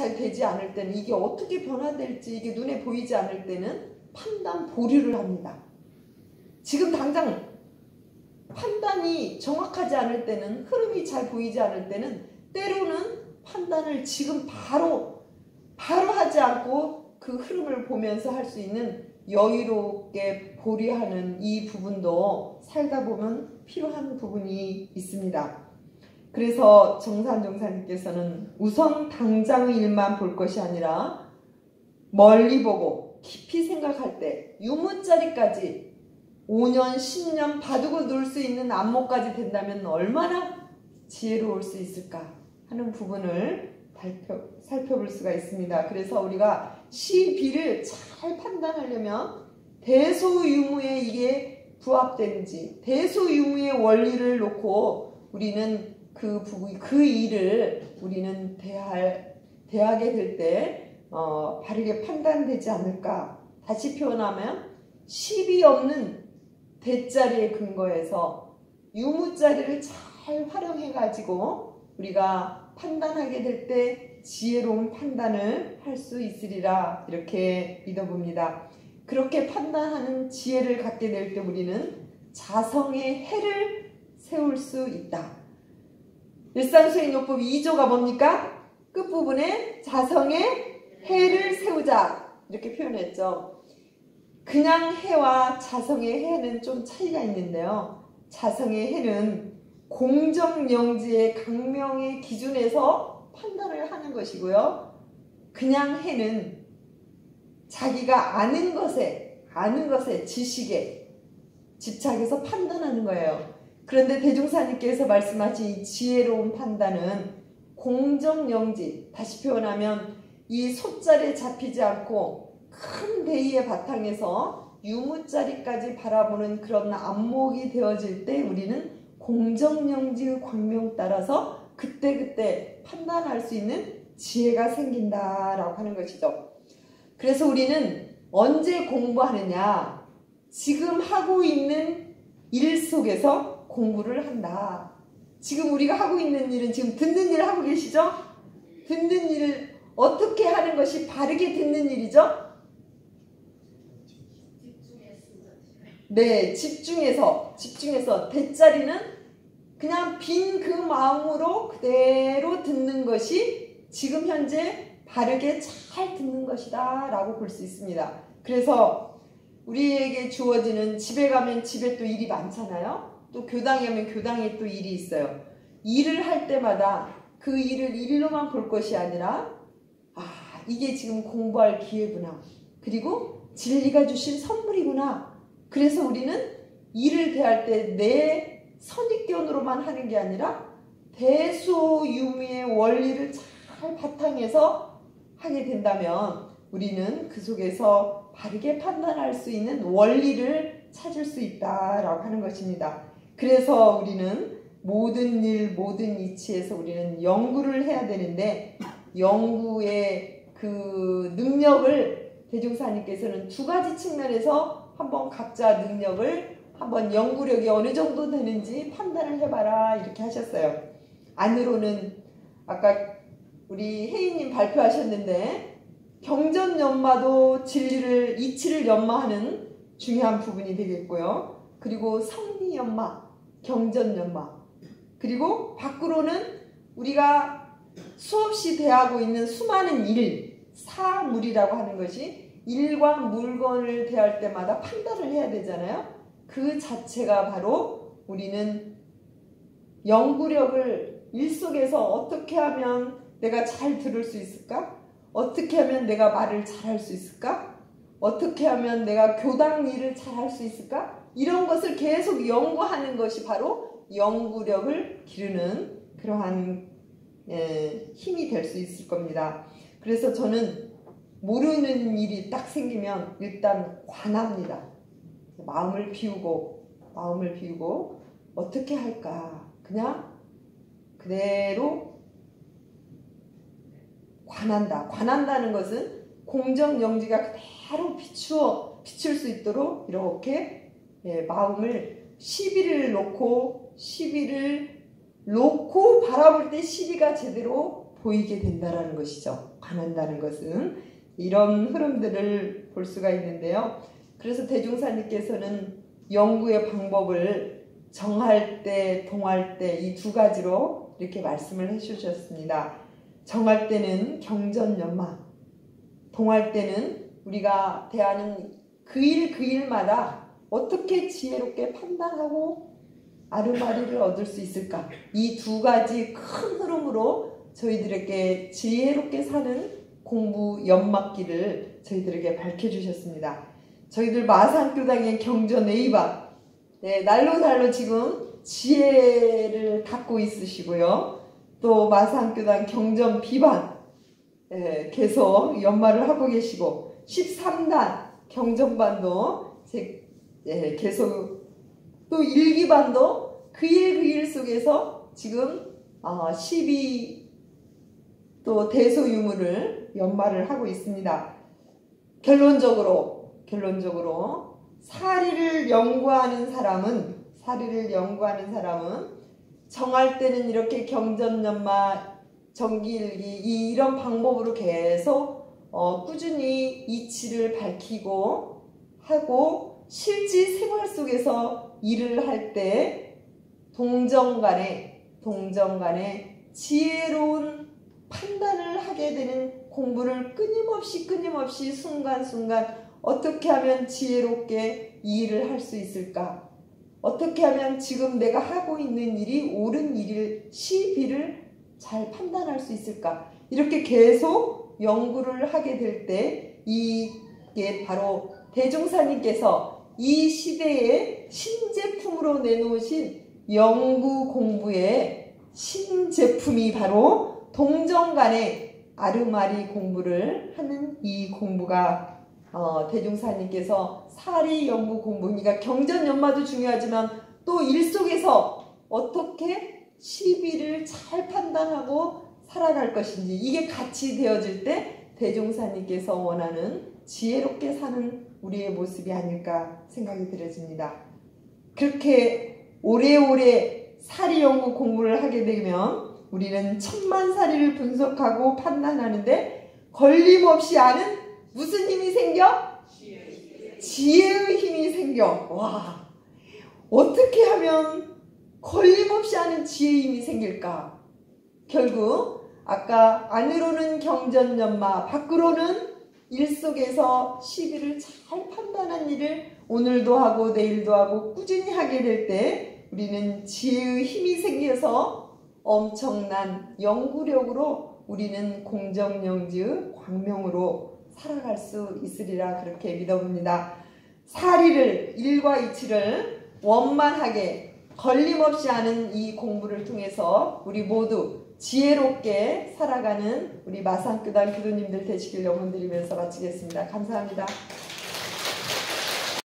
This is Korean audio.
잘 되지 않을 때는, 이게 어떻게 변화될지 이게 눈에 보이지 않을 때는 판단 보류를 합니다. 지금 당장 판단이 정확하지 않을 때는, 흐름이 잘 보이지 않을 때는 때로는 판단을 지금 바로 하지 않고 그 흐름을 보면서 할 수 있는 여유롭게 보류하는 이 부분도 살다 보면 필요한 부분이 있습니다. 그래서 정산 종사님께서는 우선 당장의 일만 볼 것이 아니라 멀리 보고 깊이 생각할 때 유무자리까지 5년, 10년 바두고 놀 수 있는 안목까지 된다면 얼마나 지혜로울 수 있을까 하는 부분을 살펴볼 수가 있습니다. 그래서 우리가 시비를 잘 판단하려면 대소유무에 이게 부합되는지, 대소유무의 원리를 놓고 우리는 그 일을 우리는 대하게 될 때 바르게 판단되지 않을까. 다시 표현하면 시비 없는 대자리에 근거해서 유무자리를 잘 활용해 가지고 우리가 판단하게 될 때 지혜로운 판단을 할 수 있으리라, 이렇게 믿어봅니다. 그렇게 판단하는 지혜를 갖게 될 때 우리는 자성의 해를 세울 수 있다. 일상수행요법 2조가 뭡니까? 끝부분에 자성의 해를 세우자, 이렇게 표현했죠. 그냥 해와 자성의 해는 좀 차이가 있는데요. 자성의 해는 공정영지의 강명의 기준에서 판단을 하는 것이고요. 그냥 해는 자기가 아는 것에 지식에 집착해서 판단하는 거예요. 그런데 대종사님께서 말씀하신 이 지혜로운 판단은 공정영지, 다시 표현하면 이 소자리에 잡히지 않고 큰 대의의 바탕에서 유무자리까지 바라보는 그런 안목이 되어질 때 우리는 공정영지의 광명 따라서 그때그때 판단할 수 있는 지혜가 생긴다라고 하는 것이죠. 그래서 우리는 언제 공부하느냐? 지금 하고 있는 일 속에서 공부를 한다. 지금 우리가 하고 있는 일은 지금 듣는 일을 하고 계시죠? 듣는 일을 어떻게 하는 것이 바르게 듣는 일이죠? 네, 집중해서 대자리는 그냥 빈 그 마음으로 그대로 듣는 것이 지금 현재 바르게 잘 듣는 것이다 라고 볼 수 있습니다. 그래서 우리에게 주어지는, 집에 가면 집에 또 일이 많잖아요. 또 교당에 가면 교당에 또 일이 있어요. 일을 할 때마다 그 일을 일로만 볼 것이 아니라 이게 지금 공부할 기회구나. 그리고 진리가 주신 선물이구나. 그래서 우리는 일을 대할 때 내 선입견으로만 하는 게 아니라 대소유무의 원리를 잘 바탕에서 하게 된다면 우리는 그 속에서 바르게 판단할 수 있는 원리를 찾을 수 있다라고 하는 것입니다. 그래서 우리는 모든 일, 모든 이치에서 우리는 연구를 해야 되는데, 연구의 그 능력을 대종사님께서는 두 가지 측면에서 한번 각자 능력을 한번 연구력이 어느 정도 되는지 판단을 해봐라, 이렇게 하셨어요. 안으로는 아까 우리 혜인님 발표하셨는데 경전연마도 진리를, 이치를 연마하는 중요한 부분이 되겠고요. 그리고 성리연마, 경전연마, 그리고 밖으로는 우리가 수없이 대하고 있는 수많은 일, 사물이라고 하는 것이 일과 물건을 대할 때마다 판단을 해야 되잖아요. 그 자체가 바로 우리는 연구력을 일 속에서 어떻게 하면 내가 잘 들을 수 있을까? 어떻게 하면 내가 말을 잘 할 수 있을까? 어떻게 하면 내가 교당 일을 잘 할 수 있을까? 이런 것을 계속 연구하는 것이 바로 연구력을 기르는 그러한 힘이 될 수 있을 겁니다. 그래서 저는 모르는 일이 딱 생기면 일단 관합니다. 마음을 비우고 어떻게 할까? 그냥 그대로 관한다. 관한다는 것은 공정영지가 그대로 비출 수 있도록 이렇게 마음을 시비를 놓고 바라볼 때 시비가 제대로 보이게 된다라는 것이죠. 관한다는 것은 이런 흐름들을 볼 수가 있는데요. 그래서 대종사님께서는 연구의 방법을 정할 때, 동할 때 이 두 가지로 이렇게 말씀을 해주셨습니다. 정할 때는 경전연마, 동할 때는 우리가 대하는 그 일마다 어떻게 지혜롭게 판단하고 아르마리를 얻을 수 있을까? 이 두 가지 큰 흐름으로 저희들에게 지혜롭게 사는 공부 연막기를 저희들에게 밝혀주셨습니다. 저희들 마산교당의 경전 A반, 네, 날로 달로 지금 지혜를 갖고 있으시고요. 또 마산교당 경전 B반, 네, 계속 연마를 하고 계시고 13단 경전반도 계속 또 1기반도 그 일 속에서 지금 12 또 대소유물을 연마를 하고 있습니다. 결론적으로 사리를 연구하는 사람은 정할 때는 이렇게 경전연마, 정기일기 이런 방법으로 계속 꾸준히 이치를 밝히고 하고 실지 생활 속에서 일을 할 때 동정간에 지혜로운 판단을 하게 되는 공부를 끊임없이 순간순간 어떻게 하면 지혜롭게 이 일을 할 수 있을까? 어떻게 하면 지금 내가 하고 있는 일이 옳은 일일 시비를 잘 판단할 수 있을까? 이렇게 계속 연구를 하게 될 때 이게 바로 대종사님께서 이 시대에 신제품으로 내놓으신 연구 공부의 신제품이 바로 동정간의 아르마리 공부를 하는 이 공부가 대종사님께서 사리 연구 공부, 그러니까 경전연마도 중요하지만 또 일 속에서 어떻게 시비를 잘 판단하고 살아갈 것인지 이게 같이 되어질 때 대종사님께서 원하는 지혜롭게 사는 우리의 모습이 아닐까 생각이 들어집니다. 그렇게 오래오래 사리 연구 공부를 하게 되면 우리는 천만사리를 분석하고 판단하는데 걸림없이 아는 무슨 힘이 생겨? 지혜의 힘이 생겨. 와, 어떻게 하면 걸림없이 아는 지혜의 힘이 생길까? 결국 아까 안으로는 경전연마, 밖으로는 일 속에서 시비를 잘 판단한 일을 오늘도 하고 내일도 하고 꾸준히 하게 될 때 우리는 지혜의 힘이 생겨서 엄청난 연구력으로 우리는 공정영지의 광명으로 살아갈 수 있으리라 그렇게 믿어봅니다. 사리를, 일과 이치를 원만하게 걸림없이 하는 이 공부를 통해서 우리 모두 지혜롭게 살아가는 우리 마산교당 교도님들 되시길 염원드리면서 마치겠습니다. 감사합니다.